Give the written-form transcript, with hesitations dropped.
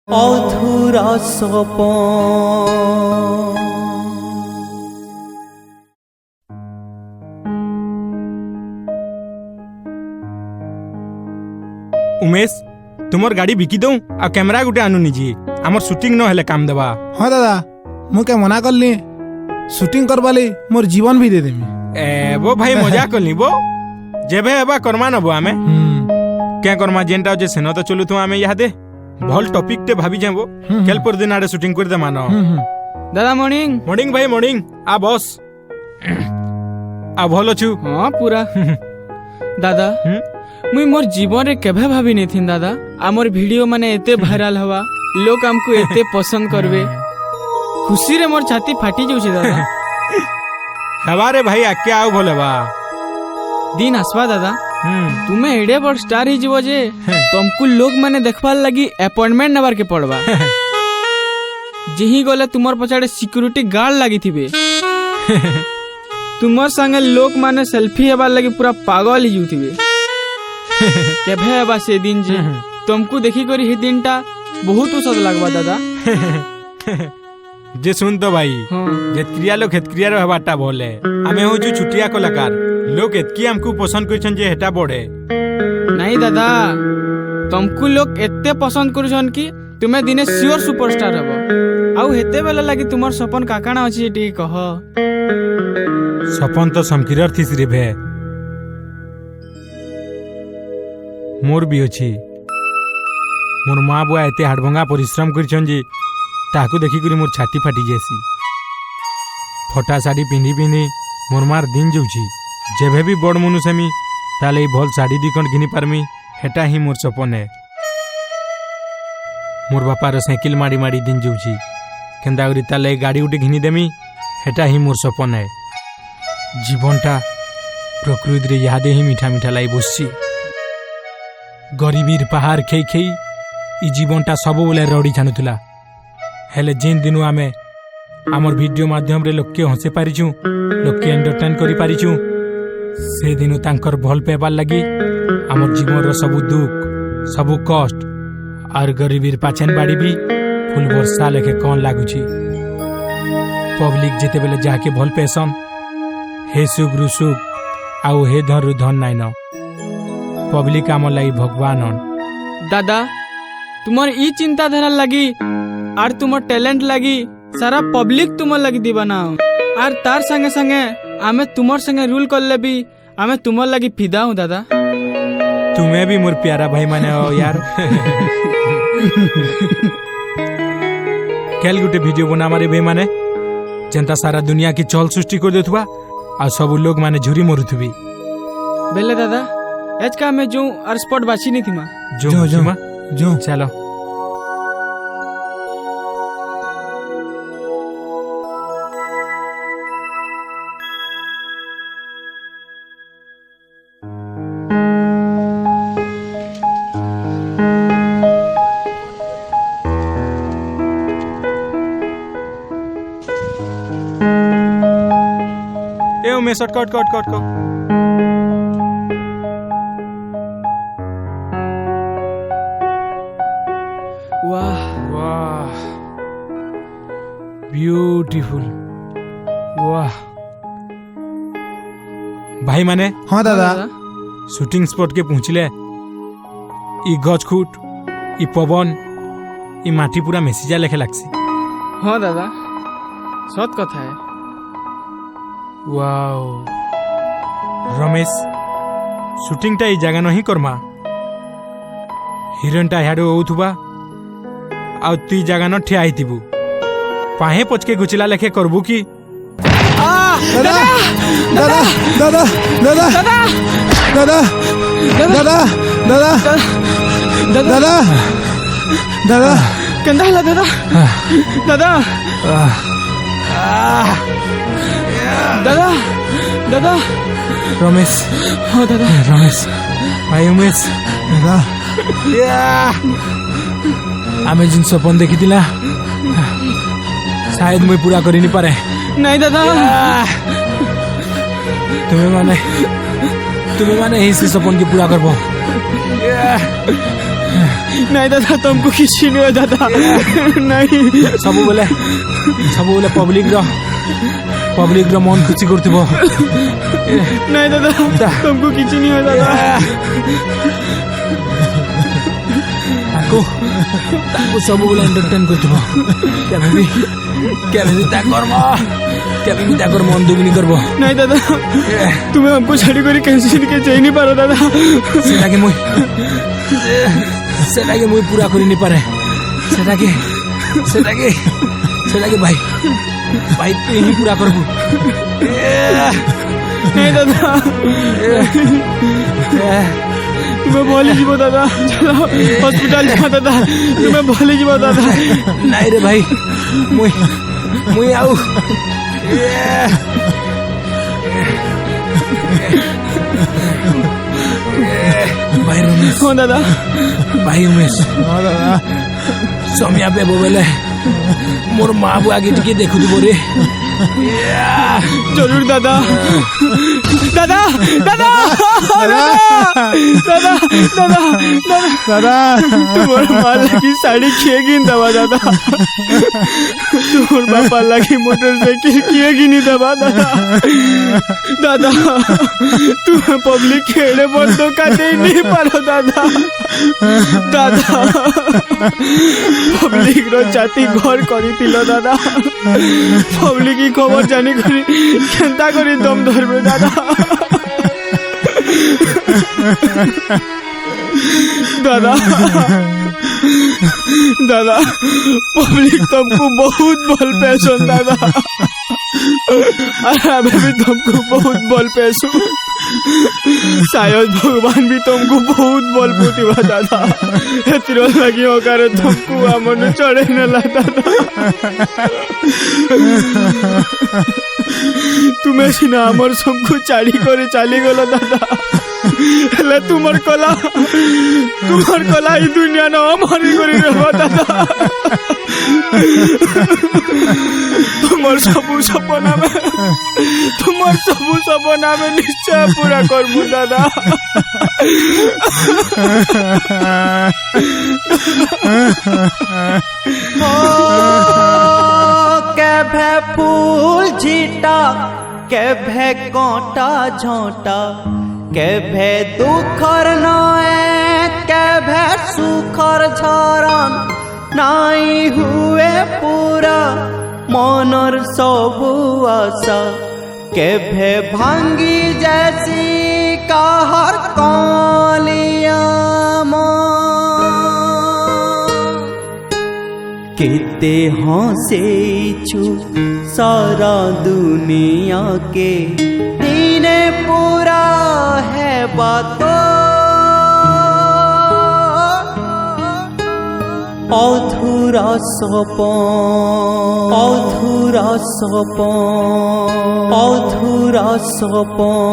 অধুরা সপন। उमेश तुमर गाड़ी बिकी दऊ आ कैमरा गुटे आनु निजी हमर शूटिंग न हेले काम देबा। हाँ दादा मु क्या मना करली शूटिंग करवाली मोर जीवन भी दे देमी। वो भाई मजाक करली वो जेबे एबा करमा नबो आमे क्या करमा जेनटा जे सेनो तो चलु तो आमे यहा दे भल टॉपिक ते भाबी जेबो केल पर दिन आडे शूटिंग कर दे मानो। दादा मॉर्निंग। मॉर्निंग भाई मॉर्निंग आ बॉस आ भलो छु। हां पूरा दादा मुई मोर जीवन रे केभे भाबी नै थिन दादा हमर वीडियो माने एते वायरल हवा लोग हमको एते पसंद करबे खुशी रे मोर छाती फाटी जाउछे दादा। हवारे भाई आके आउ भले बा दिन आसवा दादा तुम्हें एडे बड़ स्टार ही जीवो जे तुमको लोग माने देखबार लगी अपॉइंटमेंट नंबर के पड़वा जेही गले तुमर पछाड़े सिक्योरिटी गार्ड लगी थिबे तुमर संगे लोग माने सेल्फी हेबार लगी पूरा पागल ही जुथिबे केभे हेबा से दिन जे तुमको देखी करी ही दिनटा बहुत उसद लागबा दादा। जे सुन तो भाई जेतक्रिया लोग हेतक्रिया रो हबाटा बोले आमे हो जो छुटिया कलाकार लोग एतकी हमको पसंद करछन जे हेटा बड़े नहीं दादा तुमको लोग एते पसंद करछन कि तुम्हें दिने श्योर सुपरस्टार हबो आउ हेते बेला लागि तुमर सपन काकाना अछि टी कह। सपन तो समकिरर थिस रे भे मोर भी अछि मोर मां बुआ एते हाडभंगा परिश्रम करछन जे ताकू देखि करी मोर छाती फाटी जेसी फटा साड़ी पिंधी पिंधी मोर मार दिन जाउछि जेबे भी बड़ मनुष्य हेमी ताले भल साड़ी दिखन घिनी पारमी हेटा ही मोर सपन है। मोर बापार साइकिल माड़ी माड़ी दिन जाउछि केंदा करी ताले गाड़ी उठे घिनी देमी हेटा ही मोर सपन है। जीवनटा प्रकृति रे यादे ही मीठा मीठा लाई बसछि गरीबीर पहाड़ खेई खेई ई जीवनटा सब बेले रड़ी छानुथुला हेले जेन दिनु आमे आमर वीडियो माध्यम रे लोक के हंसे पारिछु लोक के एंटरटेन करि पारिछु से दिनु तांकर भल पेबार लगी आमर जीवन रो सब दुख सब कष्ट और गरीबीर पाछन बाड़ी भी फुल वर्षा लेके कोन लागुछि पब्लिक जेते बेले जाके भल पेसन हे सुख रुसुख आउ हे धन रु धन नाइन पब्लिक आमर लाई भगवान हन। दादा तुमर ई चिंताधारा लगी और तुमर टैलेंट लगी सारा पब्लिक तुमर लगी दीवाना और तार संगे संगे आमे तुमर संगे रूल कर ले भी आमे तुमर लगी फिदा हूँ दादा। तुम्हें भी मोर प्यारा भाई माने हो यार। केल गुटे वीडियो बना मारे भाई माने जनता सारा दुनिया की चल सृष्टि कर देथुवा आ सब लोग माने झुरी मरुथुबी बेले दादा एज का मैं जो और स्पॉट बाची नहीं थी मां जो चलो ए Umesh cut cut cut cut वाह वाह ब्यूटीफुल वाह भाई माने। हाँ दादा शूटिंग स्पॉट के पहुंचले ई गज खूट ई पवन ई माटी पूरा मेसिजा लेखे लागसी। हाँ दादा सत कथा है। वाओ रमेश शूटिंग टा ई जगह नहीं करमा हिरोइन टा हाडो होथुबा आ तू जगह न ठिया आइतिबू पाहे पचके गुचिला लेखे करबू की। दादा दादा दादा दादा दादा दादा दादा दादा दादा कंदा हला दादा दादा दादा दादा रमेश। हाँ दादा रमेश भाई उमेश दादा आमे जिन सपन देखी दिला शायद मुझे पूरा करी नहीं पारे। नहीं दादा तुम्हें माने ही से सपन की पूरा करबो। नहीं दादा तुमको किसी नहीं हो दादा नहीं सब बोले पब्लिक रो मन खुशी करथिबो नहीं दादा तुमको किसी नहीं हो दादा ताको सब बोले एंटरटेन करथिबो केबे भी ताकर मन दुगनी करबो नहीं दादा तुम्हें हमको छाड़ी करी कैसे के चाहिए नहीं पारो दादा सेटाके मुई पूरा करि नि पारे सेटाके भाई तू ही पूरा करबो नहीं दादा तुम्हें भले जीवो दादा चलो हॉस्पिटल जा दादा तुम्हें भले जीवो दादा नहीं रे भाई मुई आउ भाई रमेश हाँ दादा भाई उमेश समिया पे बोले मोर माँ बु आगे टिके देखु रे जरूर दादा दादा दादा दादा दादा दादा दादा तुम्हारे माँ लगी साड़ी खिएगी दवा दादा तुम्हारे पापा लगी मोटरसाइकिल खिएगी नहीं दवा दादा दादा तुम्हें पब्लिक खेड़े पर तो काटे नहीं पारो दादा दादा पब्लिक रो छाती घर करी तिलो दादा पब्लिक की खबर जानी करी केंता करी दम धरबे दादा दादा दादा पब्लिक तुमको बहुत बल पैसन दादा अरे अभी भी तुमको बहुत बल पैसू शायद भगवान भी तुमको बहुत बल पुतिवा दादा एतिरो लगी होकर तुमको हमन चढ़े न दादा तुम्हें सीना हमर सबको चाड़ी करे चली गलो दादा हेले तुमर कला ई दुनिया न हमारी करी रहबा दादा तुम्हार सबू सपना में निश्चय पूरा करबू दादा केभे फूल झीटा केभे कांटा झोंटा केभे दुखर नए केभे सुखर झरण नाई हुए पूरा मनर सबु आशा केभे भांगी जैसी कहर कालिया केते हंसेछु सारा दुनिया के दिने पूरा है बातो अधूरा सपन